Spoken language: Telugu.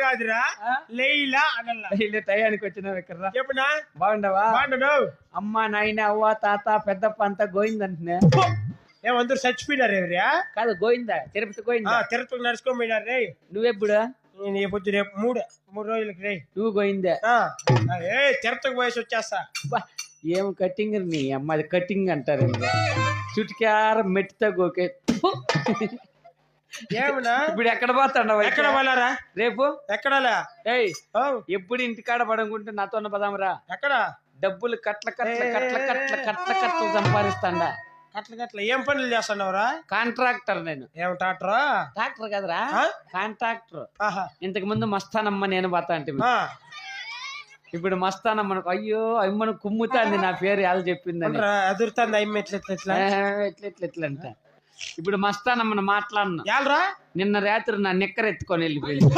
కాదురా, లైలా అనల్లా. టయానికి వచ్చినావు ఇక్కడ చెప్పునా బాగుండవా? బాగుండు. అమ్మ నాయన అవ్వ తాత పెద్దప్ప అంతా గోయిందంటున్నా. ఏమందరూ చచ్చిపోయినారు ఎవరియా? కాదు గోయిందా, తిరుపతి గోయిందా? తిరుపతికి నడుచుకోపోయినారు రే. నువ్వెప్పుడు? నేను పొద్దు రేపు మూడు రోజులకి రే. నువ్వు గోయిందే? తిరుపతికి పోయేసి వచ్చేస్తా. ఏం కటింగ్ నీ అమ్మాది కటింగ్ అంటారు. చుట్టుకార మెట్టితో గోకే. ఏమన్నా ఇప్పుడు ఎక్కడ పోతాండవు? ఎక్కడ పోలారా రేపు? ఎక్కడలా? ఏయ్ ఎప్పుడు ఇంటికాడ పడనుకుంటే నాతో పదామరా. ఎక్కడ డబ్బులు కట్ల కట్ల కట్ల కట్ల కట్ల కట్ల సంపాదిస్తాండా. కట్ల ఏం పనులు చేస్తున్నావురా? కాంట్రాక్టర్ నేను. ఏం ట్రాక్టరా? ట్రాక్టర్ కదరా, కాంట్రాక్టర్. ఇంతకు ముందు మస్తానమ్మ నేను పోతా అంటే, ఇప్పుడు మస్తానమ్మ. అయ్యో అమ్మను కుమ్ముతాంది నా పేరు ఎలా చెప్పిందని. అదురుతాంది అమ్మ. ఎట్లా ఎట్లా అంట. ఇప్పుడు మస్తానమ్మను మాట్లాడినా. నిన్న రాత్రి నా నిక్కర ఎత్తుకొని వెళ్ళిపోయింది.